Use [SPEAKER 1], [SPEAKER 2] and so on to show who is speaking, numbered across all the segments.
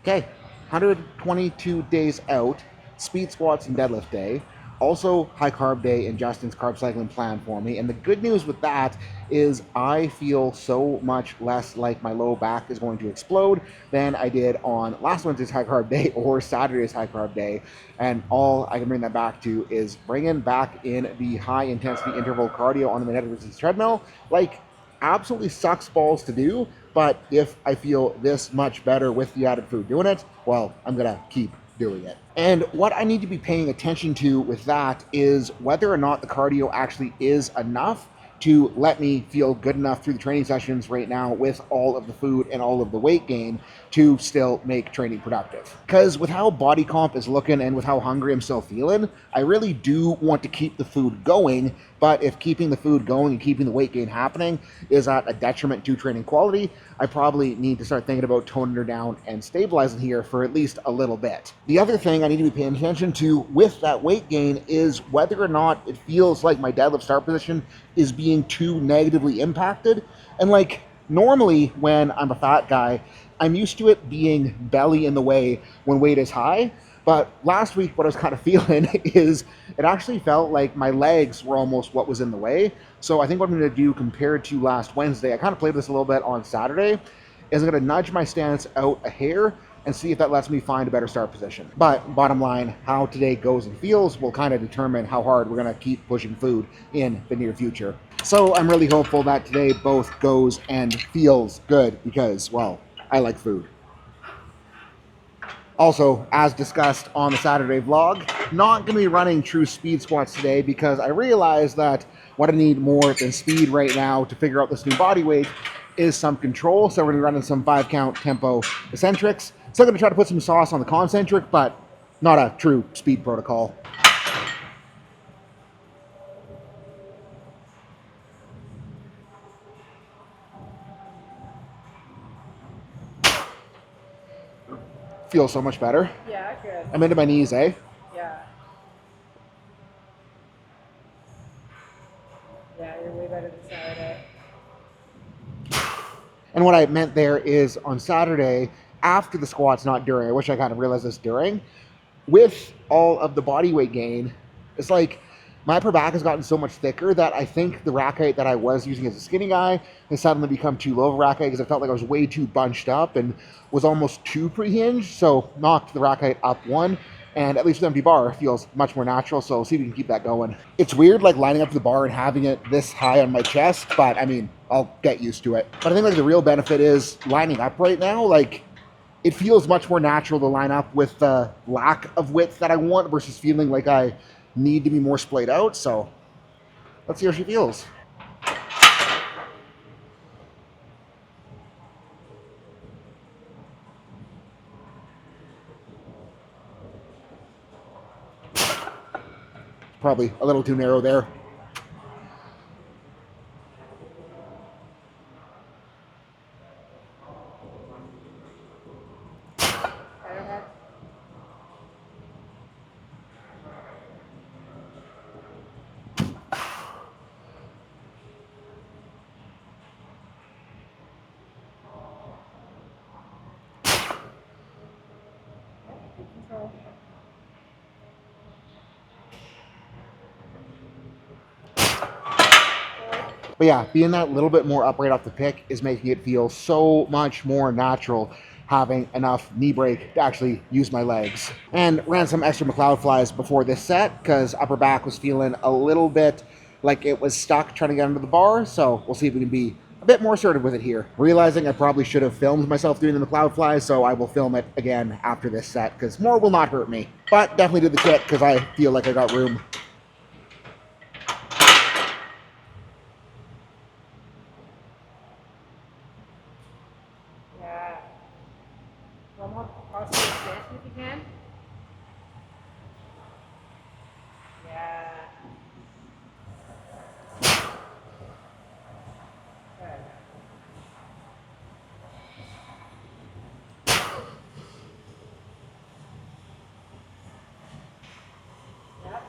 [SPEAKER 1] Okay, 122 days out, speed squats and deadlift day. Also, high carb day in Justin's carb cycling plan for me. And the good news with that is I feel so much less like my low back is going to explode than I did on last Wednesday's high carb day or Saturday's high carb day. And all I can bring that back to is bringing back in the high intensity interval cardio on the magnetic resistance treadmill. Like, absolutely sucks balls to do, but if I feel this much better with the added food doing it, well, I'm gonna keep doing it. And what I need to be paying attention to with that is whether or not the cardio actually is enough to let me feel good enough through the training sessions right now with all of the food and all of the weight gain to still make training productive. Because with how body comp is looking and with how hungry I'm still feeling, I really do want to keep the food going, but if keeping the food going and keeping the weight gain happening is at a detriment to training quality, I probably need to start thinking about toning her down and stabilizing here for at least a little bit. The other thing I need to be paying attention to with that weight gain is whether or not it feels like my deadlift start position is being too negatively impacted. And like, normally when I'm a fat guy, I'm used to it being belly in the way when weight is high. But last week, what I was kind of feeling is it actually felt like my legs were almost what was in the way. So I think what I'm going to do compared to last Wednesday, I kind of played with this a little bit on Saturday, is I'm going to nudge my stance out a hair and see if that lets me find a better start position. But bottom line, how today goes and feels will kind of determine how hard we're going to keep pushing food in the near future. So I'm really hopeful that today both goes and feels good because, well, I like food. Also, as discussed on the Saturday vlog, not going to be running true speed squats today because I realized that what I need more than speed right now to figure out this new body weight is some control. So we're going to be running some 5-count tempo eccentrics. Still going to try to put some sauce on the concentric, but not a true speed protocol. Feels so much better.
[SPEAKER 2] Yeah, good.
[SPEAKER 1] I'm into my knees, eh?
[SPEAKER 2] Yeah. Yeah, you're way better than Saturday.
[SPEAKER 1] And what I meant there is on Saturday, after the squats, not during, I wish I kind of realized this during, with all of the body weight gain, it's like my upper back has gotten so much thicker that I think the rack height that I was using as a skinny guy has suddenly become too low of a rack height because I felt like I was way too bunched up and was almost too pre-hinged. So knocked the rack height up one, and at least with empty bar feels much more natural. So see if we can keep that going. It's weird like lining up to the bar and having it this high on my chest, but I mean, I'll get used to it. But I think like the real benefit is lining up right now. Like, it feels much more natural to line up with the lack of width that I want versus feeling like I need to be more splayed out. So let's see how she feels. Probably a little too narrow there.
[SPEAKER 2] Better head. Good control.
[SPEAKER 1] But yeah, being that little bit more upright off the pick is making it feel so much more natural having enough knee break to actually use my legs. And ran some extra McLeod flies before this set because upper back was feeling a little bit like it was stuck trying to get under the bar. So we'll see if we can be a bit more assertive with it here. Realizing I probably should have filmed myself doing the McLeod flies, so I will film it again after this set because more will not hurt me. But definitely did the kit because I feel like I got room.
[SPEAKER 2] Yeah. One more cross the expansion if you can. Yeah. Good. Yep.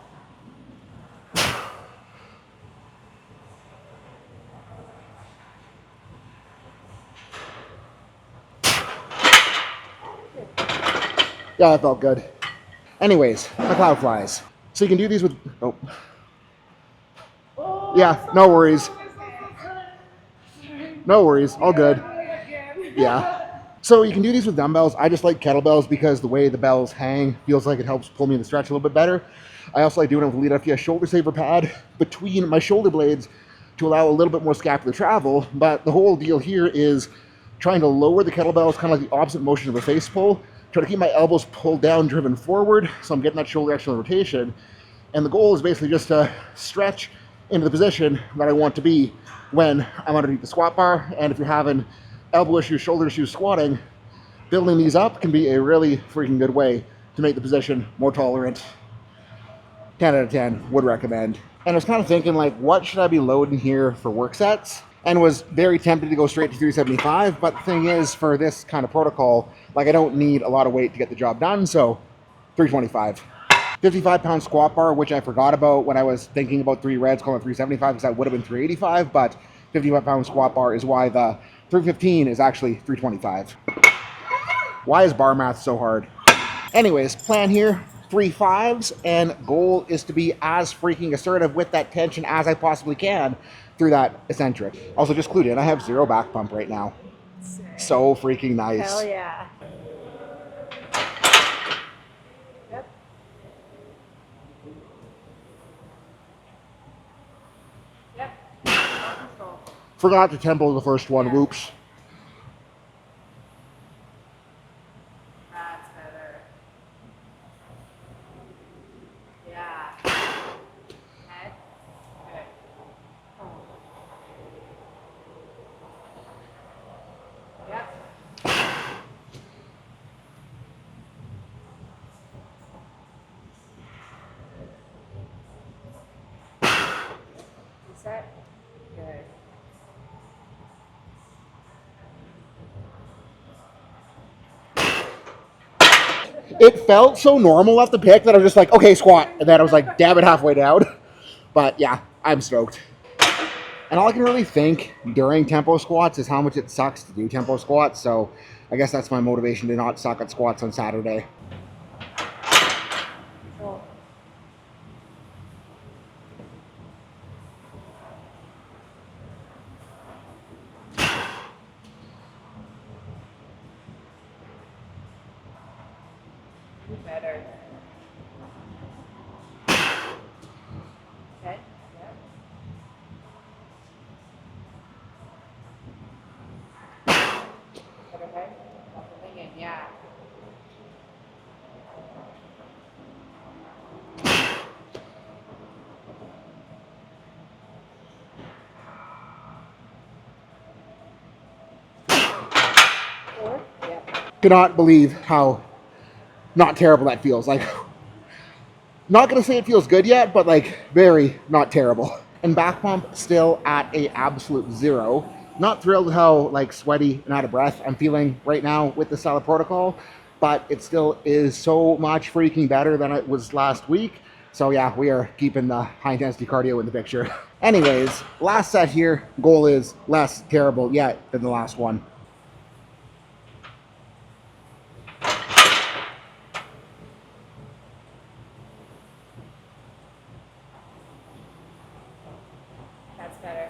[SPEAKER 2] Good.
[SPEAKER 1] Yeah, that felt good. Anyways, the cloud flies. So you can do these with, oh. Yeah, no worries. No worries, all good. Yeah. So you can do these with dumbbells. I just like kettlebells because the way the bells hang feels like it helps pull me in the stretch a little bit better. I also like doing it with ELITEFTS shoulder saver pad between my shoulder blades to allow a little bit more scapular travel. But the whole deal here is trying to lower the kettlebells, kind of like the opposite motion of a face pull. Try to keep my elbows pulled down, driven forward, so I'm getting that shoulder external rotation. And the goal is basically just to stretch into the position that I want to be when I'm underneath the squat bar. And if you're having elbow issues, shoulder issues squatting, building these up can be a really freaking good way to make the position more tolerant. 10 out of 10, would recommend. And I was kind of thinking, like, what should I be loading here for work sets? And was very tempted to go straight to 375, but the thing is, for this kind of protocol, like, I don't need a lot of weight to get the job done, so 325. 55-pound squat bar, which I forgot about when I was thinking about 3 reds, calling it 375, because that would have been 385, but 55-pound squat bar is why the 315 is actually 325. Why is bar math so hard? Anyways, plan here, 3 5s, and goal is to be as freaking assertive with that tension as I possibly can through that eccentric. Also, just clued in, I have 0 back pump right now. So freaking nice.
[SPEAKER 2] Hell yeah. Yep. Yep. Control.
[SPEAKER 1] Forgot to tempo the first one,
[SPEAKER 2] Yeah.
[SPEAKER 1] whoops.
[SPEAKER 2] That's better. Yeah. Head. Good. Yep. Reset. Good.
[SPEAKER 1] It felt so normal off the pick that I was just like, okay, squat. And then I was like, damn it, halfway down. But yeah, I'm stoked. And all I can really think during tempo squats is how much it sucks to do tempo squats. So I guess that's my motivation to not suck at squats on Saturday.
[SPEAKER 2] Control. Do better. Head. Yep. Better head. Nothing in. Yeah. Forward. Yep.
[SPEAKER 1] Cannot believe how not terrible that feels. Like, not gonna say it feels good yet, but like very not terrible. And back pump still at a absolute 0. Not thrilled how like sweaty and out of breath I'm feeling right now with the solid protocol, but it still is so much freaking better than it was last week. So yeah, we are keeping the high intensity cardio in the picture. Anyways, last set here, goal is less terrible yet than the last one.
[SPEAKER 2] That's better.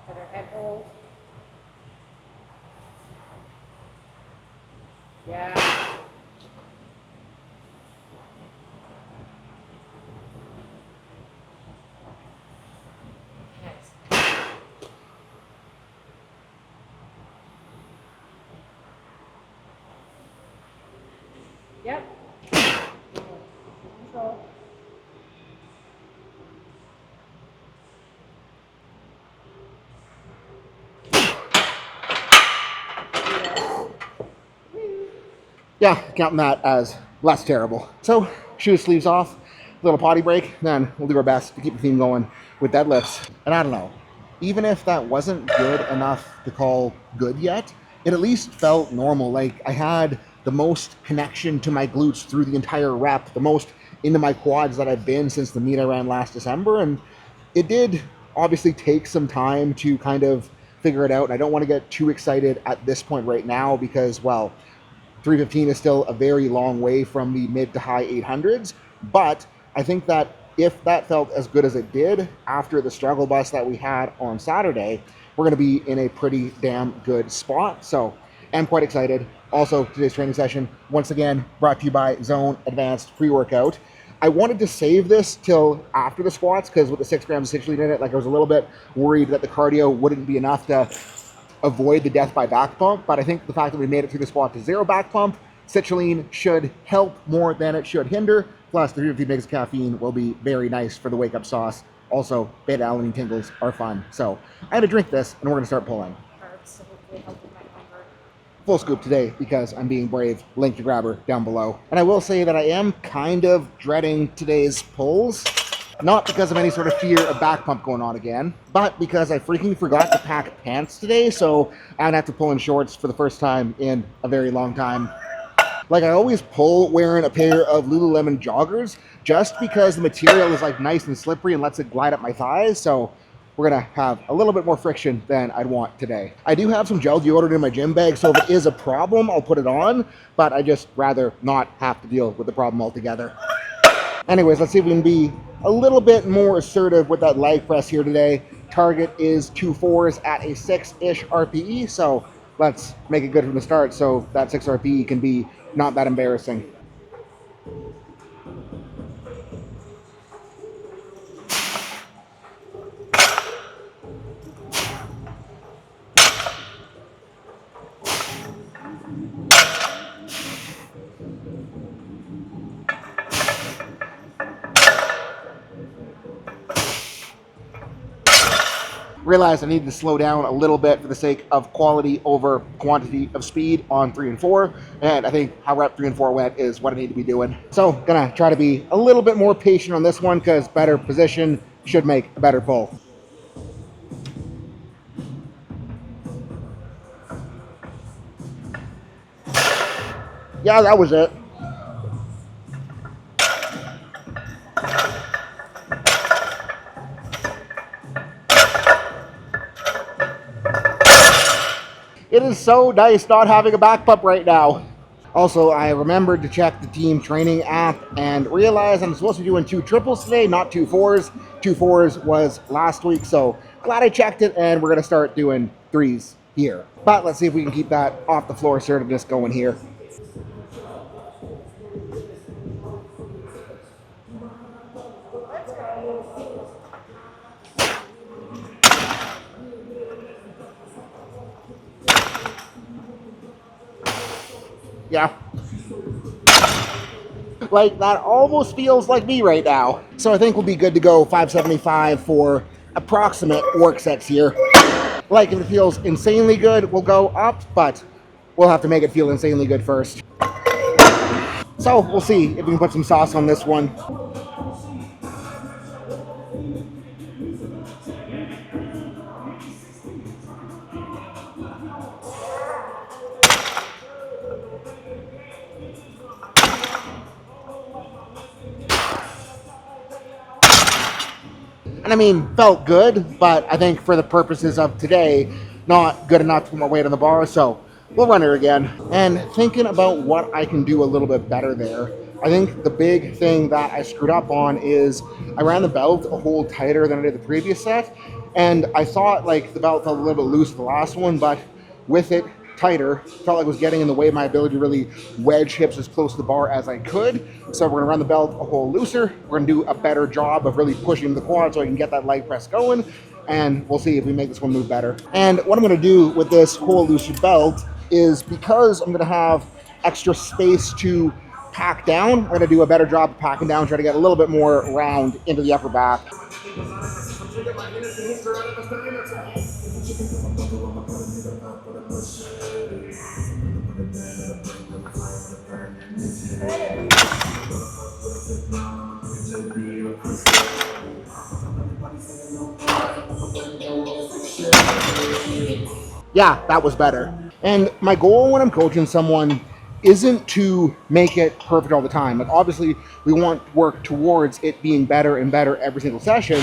[SPEAKER 2] Better head hold. Yeah. Nice. Yep. Control.
[SPEAKER 1] Yeah, counting that as less terrible. So, shoe sleeves off, little potty break, then we'll do our best to keep the theme going with deadlifts. And I don't know, even if that wasn't good enough to call good yet, it at least felt normal. Like I had the most connection to my glutes through the entire rep, the most into my quads that I've been since the meet I ran last December. And it did obviously take some time to kind of figure it out. And I don't want to get too excited at this point right now because, well, 315 is still a very long way from the mid to high 800s. But I think that if that felt as good as it did after the struggle bus that we had on Saturday, we're going to be in a pretty damn good spot. So I'm quite excited. Also, today's training session, once again, brought to you by Zone Advanced Pre-Workout. I wanted to save this till after the squats because with the 6 grams of citrulline in it, like I was a little bit worried that the cardio wouldn't be enough to avoid the death by back pump. But I think the fact that we made it through the squat to 0 back pump, citrulline should help more than it should hinder. Plus, the 350 mg of caffeine will be very nice for the wake-up sauce. Also, beta-alanine tingles are fun. So I had to drink this, and we're going to start pulling.
[SPEAKER 2] Carbs, so hopefully help with my hunger.
[SPEAKER 1] Full scoop today because I'm being brave. Link to grabber down below. And I will say that I am kind of dreading today's pulls. Not because of any sort of fear of back pump going on again, but because I freaking forgot to pack pants today, so I'm gonna have to pull in shorts for the first time in a very long time. Like I always pull wearing a pair of Lululemon joggers just because the material is like nice and slippery and lets it glide up my thighs, so we're gonna have a little bit more friction than I'd want today. I do have some gel deodorant in my gym bag, so if it is a problem, I'll put it on, but I just rather not have to deal with the problem altogether. Anyways, let's see if we can be a little bit more assertive with that leg press here today. Target is 2 4s at a 6-ish RPE, so let's make it good from the start so that 6 RPE can be not that embarrassing. Realized I needed to slow down a little bit for the sake of quality over quantity of speed on 3 and 4, and I think how rep 3 and 4 went is what I need to be doing. So gonna try to be a little bit more patient on this one because better position should make a better pull. Yeah, that was it. It is so nice not having a back pump right now. Also, I remembered to check the team training app and realized I'm supposed to be doing 2 triples today, not 2 4s. 2 4s was last week, so glad I checked it, and we're gonna start doing 3s here. But let's see if we can keep that off the floor assertiveness going here. Yeah. Like, that almost feels like me right now. So I think we'll be good to go 575 for approximate work sets here. Like, if it feels insanely good, we'll go up, but we'll have to make it feel insanely good first. So we'll see if we can put some sauce on this one. And I mean, felt good, but I think for the purposes of today, not good enough to put my weight on the bar, so we'll run her again. And thinking about what I can do a little bit better there, I think the big thing that I screwed up on is I ran the belt a hole tighter than I did the previous set, and I thought like the belt felt a little bit loose the last one, but with it tighter, felt like it was getting in the way of my ability to really wedge hips as close to the bar as I could. So we're gonna run the belt a hole looser. We're gonna do a better job of really pushing the quad so I can get that leg press going, and we'll see if we make this one move better. And what I'm gonna do with this hole looser belt is, because I'm gonna have extra space to pack down, I'm gonna do a better job of packing down, try to get a little bit more round into the upper back. Yeah, that was better. And my goal when I'm coaching someone isn't to make it perfect all the time. Like, obviously, we want to work towards it being better and better every single session.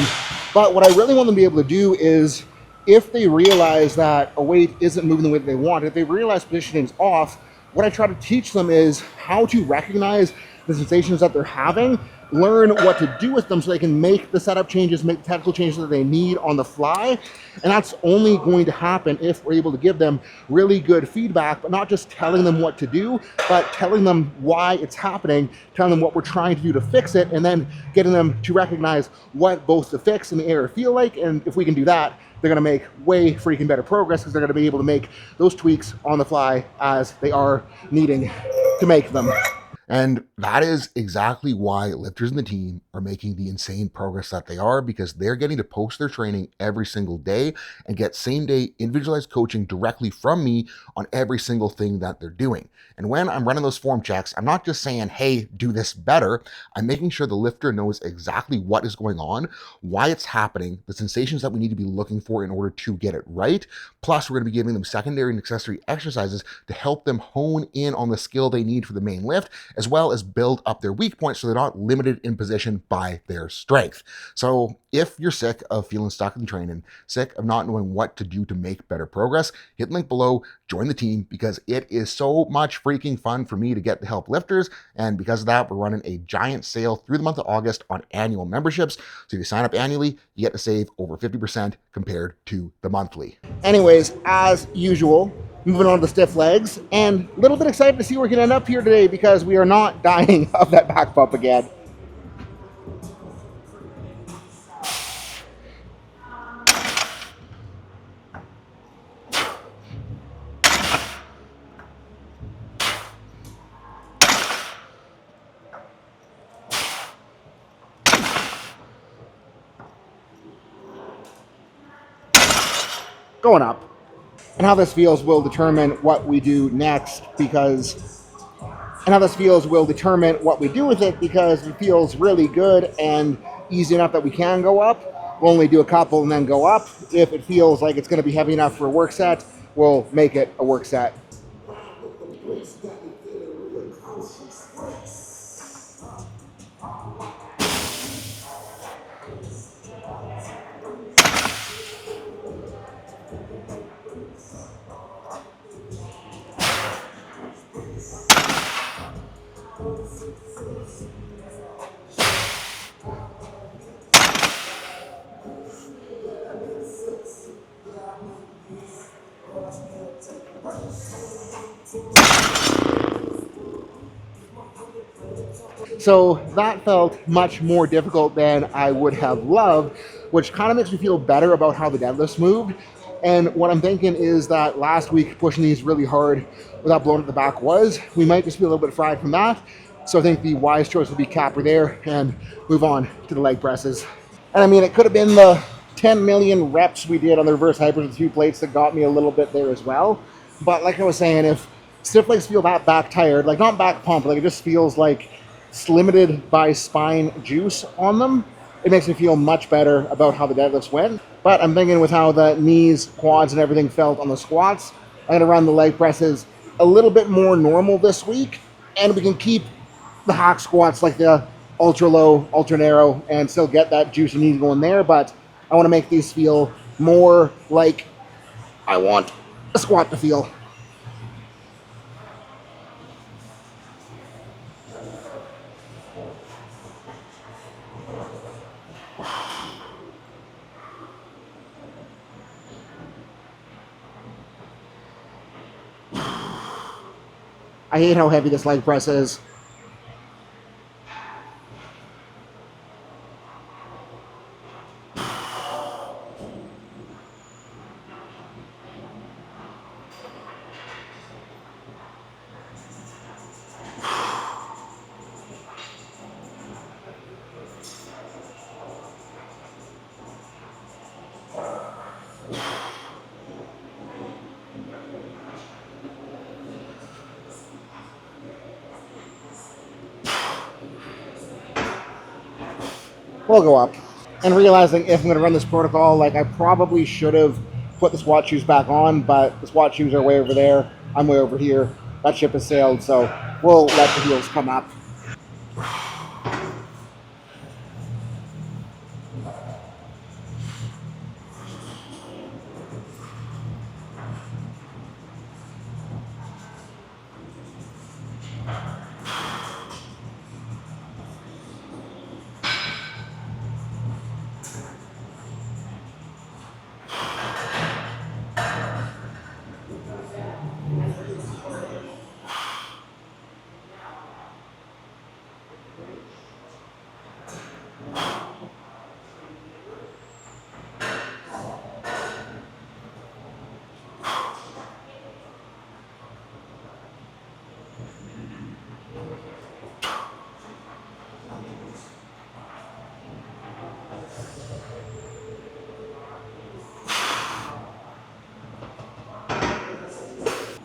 [SPEAKER 1] But what I really want them to be able to do is if they realize that a weight isn't moving the way that they want, if they realize positioning's off, what I try to teach them is how to recognize the sensations that they're having, learn what to do with them so they can make the setup changes, make the technical changes that they need on the fly. And that's only going to happen if we're able to give them really good feedback, but not just telling them what to do, but telling them why it's happening, telling them what we're trying to do to fix it, and then getting them to recognize what both the fix and the error feel like. And if we can do that, they're going to make way freaking better progress because they're going to be able to make those tweaks on the fly as they are needing to make them.
[SPEAKER 3] And that is exactly why lifters in the team are making the insane progress that they are, because they're getting to post their training every single day and get same day individualized coaching directly from me on every single thing that they're doing. And when I'm running those form checks, I'm not just saying, hey, do this better. I'm making sure the lifter knows exactly what is going on, why it's happening, the sensations that we need to be looking for in order to get it right. Plus, we're going to be giving them secondary and accessory exercises to help them hone in on the skill they need for the main lift, as well as build up their weak points so they're not limited in position by their strength. So if you're sick of feeling stuck in training, sick of not knowing what to do to make better progress, hit the link below, join the team, because it is so much freaking fun for me to get to help lifters. And because of that, we're running a giant sale through the month of August on annual memberships. So if you sign up annually, you get to save over 50% compared to the monthly.
[SPEAKER 1] Anyways, as usual, moving on to the stiff legs, and a little bit excited to see where we can end up here today because we are not dying of that back bump again. Going up. And how this feels will determine what we do next and how this feels will determine what we do with it, because it feels really good and easy enough that we can go up. We'll only do a couple and then go up. If it feels like it's going to be heavy enough for a work set, we'll make it a work set. So that felt much more difficult than I would have loved, which kind of makes me feel better about how the deadlifts moved. And what I'm thinking is that last week pushing these really hard without blowing at the back we might just be a little bit fried from that. So I think the wise choice would be capper there and move on to the leg presses. And I mean, it could have been the 10 million reps we did on the reverse hypers with 2 plates that got me a little bit there as well. But like I was saying, if stiff legs feel that back tired, like not back pump, like it just feels like it's limited by spine juice on them, it makes me feel much better about how the deadlifts went. But I'm thinking with how the knees, quads, and everything felt on the squats, I'm going to run the leg presses a little bit more normal this week, and we can keep the hack squats like the ultra low, ultra narrow, and still get that juice and knees going there. But I want to make these feel more like I want a squat to feel. I hate how heavy this leg press is. We'll go up. And realizing if I'm going to run this protocol, like I probably should have put the squat shoes back on, but the squat shoes are way over there. I'm way over here. That ship has sailed, so we'll let the heels come up.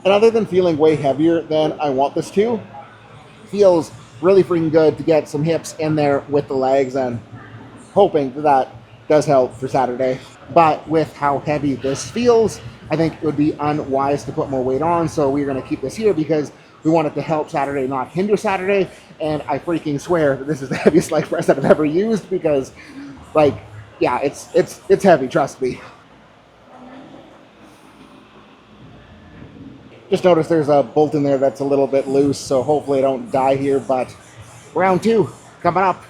[SPEAKER 1] And other than feeling way heavier than I want this to, feels really freaking good to get some hips in there with the legs, and hoping that that does help for Saturday. But with how heavy this feels, I think it would be unwise to put more weight on. So we're going to keep this here because we want it to help Saturday, not hinder Saturday. And I freaking swear that this is the heaviest leg press that I've ever used because, like, yeah, it's heavy. Trust me. Just noticed there's a bolt in there that's a little bit loose, so hopefully I don't die here. But round two coming up.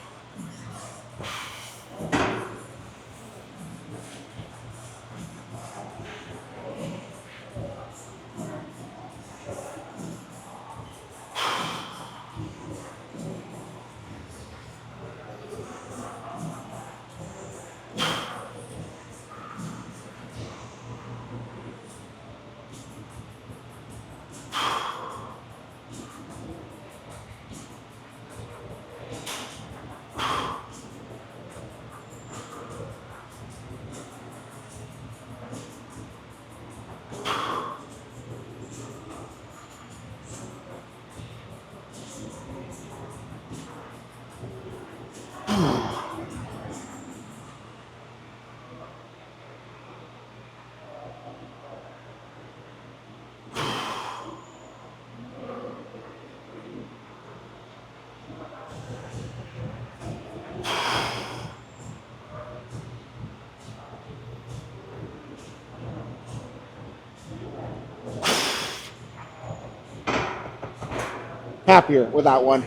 [SPEAKER 1] Happier with that one.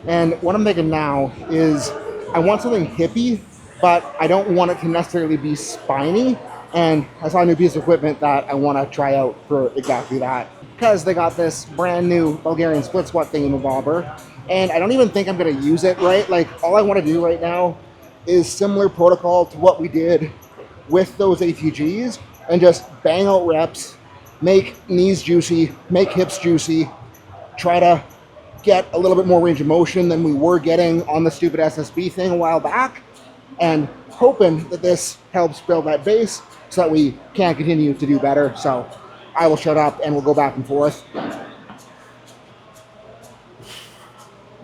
[SPEAKER 1] And what I'm thinking now is I want something hippie, but I don't want it to necessarily be spiny. And I saw a new piece of equipment that I want to try out for exactly that. Because they got this brand new Bulgarian split squat thingamabobber. And I don't even think I'm going to use it, right? Like, all I want to do right now is similar protocol to what we did with those ATGs and just bang out reps, make knees juicy, make hips juicy, try to get a little bit more range of motion than we were getting on the stupid SSB thing a while back, and hoping that this helps build that base so that we can continue to do better. So I will shut up and we'll go back and forth.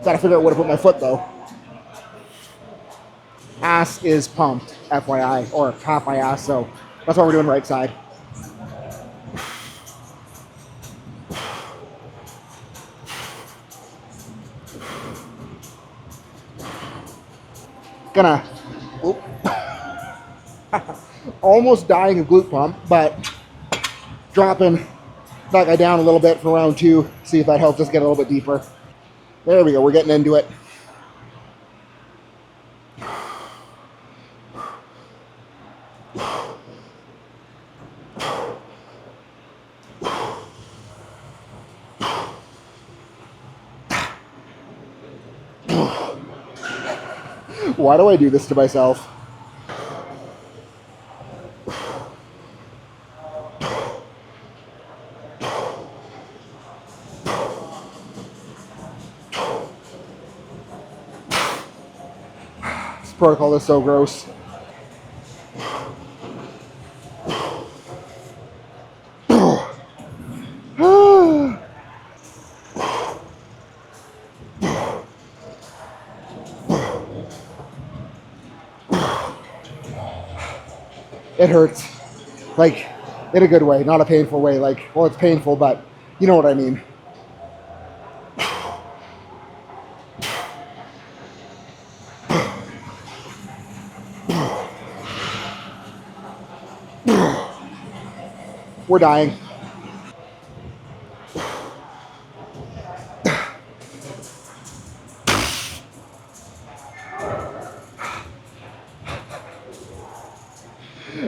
[SPEAKER 1] Gotta figure out where to put my foot though. Ass is pumped, FYI, or half my ass, so that's why we're doing right side. Gonna oop, almost dying of glute pump, but dropping that guy down a little bit for round two, see if that helps us get a little bit deeper. There we go, we're getting into it. Why do I do this to myself? This protocol is so gross. It hurts. Like, in a good way, not a painful way. Like, well, it's painful, but you know what I mean. We're dying.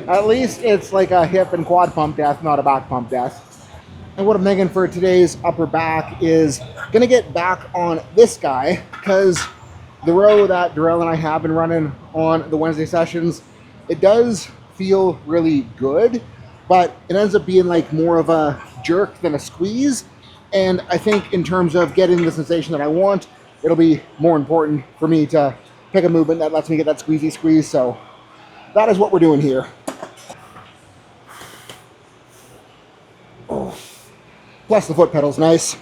[SPEAKER 1] At least it's like a hip and quad pump death, not a back pump death. And what I'm thinking for today's upper back is gonna get back on this guy because the row that Darrell and I have been running on the Wednesday sessions, it does feel really good, but it ends up being like more of a jerk than a squeeze. And I think in terms of getting the sensation that I want, it'll be more important for me to pick a movement that lets me get that squeezy squeeze. So that is what we're doing here. Plus the foot pedal's nice.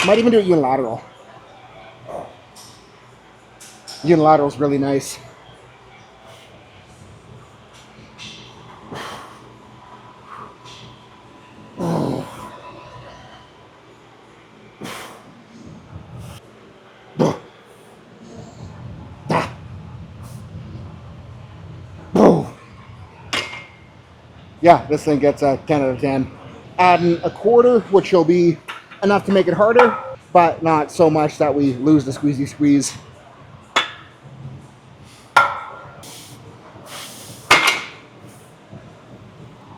[SPEAKER 1] Might even do it unilateral. Unilateral's really nice. Yeah, this thing gets a 10 out of 10. Adding a quarter, which will be enough to make it harder, but not so much that we lose the squeezy squeeze.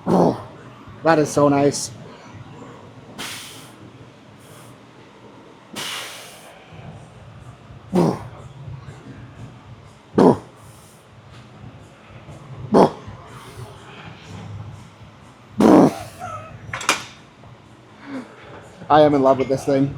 [SPEAKER 1] Oh, that is so nice. I am in love with this thing.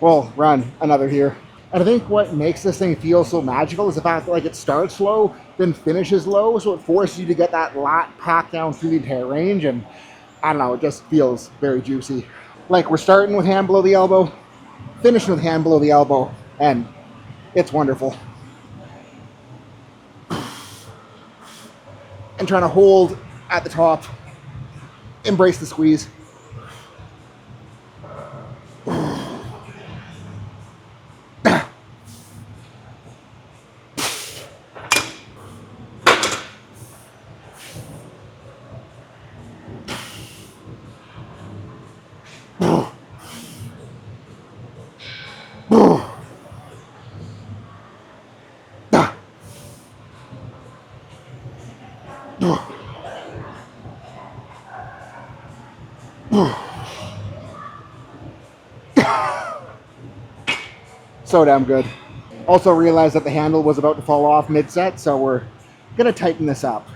[SPEAKER 1] We'll run another here. And I think what makes this thing feel so magical is the fact that like it starts low, then finishes low, so it forces you to get that lat packed down through the entire range, and I don't know, it just feels very juicy. Like we're starting with hand below the elbow, finishing with hand below the elbow, and it's wonderful. And trying to hold at the top, embrace the squeeze. So damn good. Also realized that the handle was about to fall off mid-set, so we're gonna tighten this up.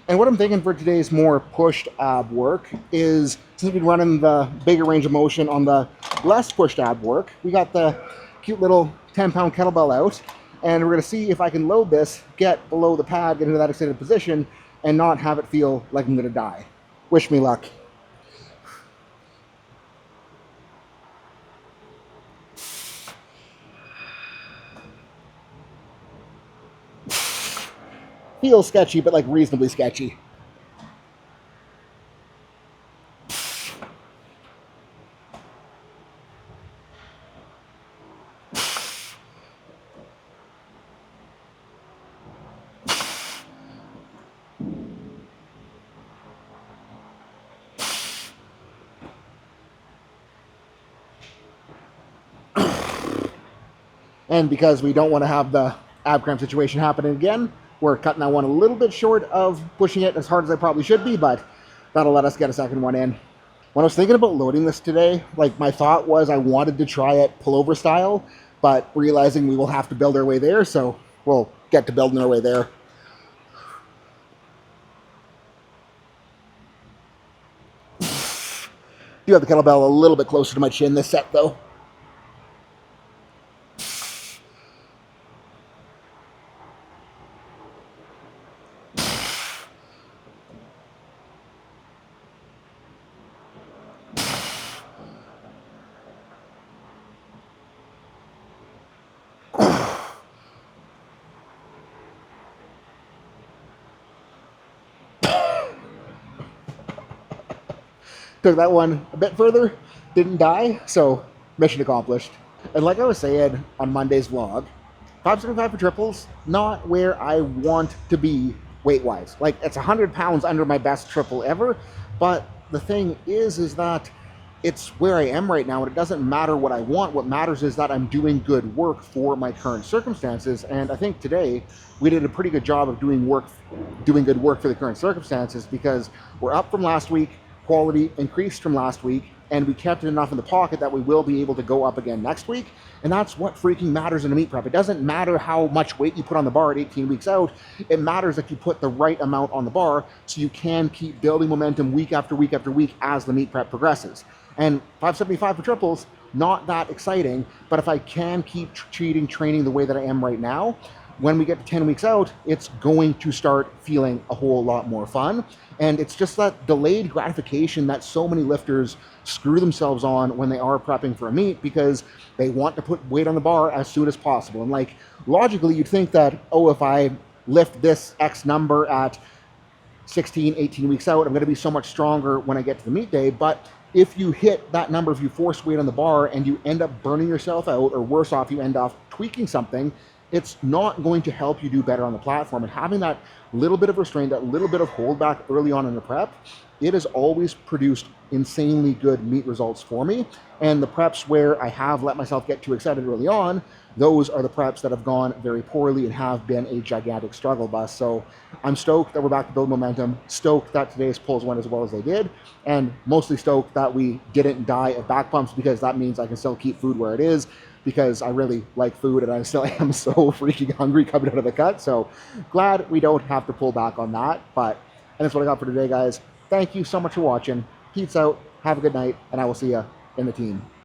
[SPEAKER 1] And what I'm thinking for today's more pushed ab work is, since we've been running the bigger range of motion on the less pushed ab work, we got the cute little 10-pound kettlebell out, and we're gonna see if I can load this, get below the pad, get into that extended position, and not have it feel like I'm gonna die. Wish me luck. Feels sketchy, but like reasonably sketchy. And because we don't want to have the ab cramp situation happening again, we're cutting that one a little bit short of pushing it as hard as I probably should be, but that'll let us get a second one in. When I was thinking about loading this today, like my thought was I wanted to try it pullover style, but realizing we will have to build our way there, so we'll get to building our way there. Do have the kettlebell a little bit closer to my chin this set though. Took that one a bit further, didn't die, so mission accomplished. And like I was saying on Monday's vlog, 575 for triples, not where I want to be weight-wise. Like, it's 100 pounds under my best triple ever, but the thing is that it's where I am right now, and it doesn't matter what I want. What matters is that I'm doing good work for my current circumstances, and I think today we did a pretty good job of doing good work for the current circumstances, because we're up from last week, quality increased from last week, and we kept it enough in the pocket that we will be able to go up again next week. And that's what freaking matters in a meet prep. It doesn't matter how much weight you put on the bar at 18 weeks out. It matters that you put the right amount on the bar so you can keep building momentum week after week after week as the meet prep progresses. And 575 for triples, not that exciting, but if I can keep treating training the way that I am right now, when we get to 10 weeks out, it's going to start feeling a whole lot more fun. And it's just that delayed gratification that so many lifters screw themselves on when they are prepping for a meet, because they want to put weight on the bar as soon as possible. And like, logically, you'd think that, oh, if I lift this X number at 16, 18 weeks out, I'm going to be so much stronger when I get to the meet day. But if you hit that number, if you force weight on the bar and you end up burning yourself out, or worse off, you end up tweaking something, it's not going to help you do better on the platform. And having that little bit of restraint, that little bit of holdback early on in the prep, it has always produced insanely good meet results for me. And the preps where I have let myself get too excited early on, those are the preps that have gone very poorly and have been a gigantic struggle bus. So I'm stoked that we're back to build momentum, stoked that today's pulls went as well as they did, and mostly stoked that we didn't die of back pumps, because that means I can still keep food where it is, because I really like food and I still am so freaking hungry coming out of the cut. So glad we don't have to pull back on that. And that's what I got for today, guys. Thank you so much for watching. Peace out, have a good night, and I will see you in the team.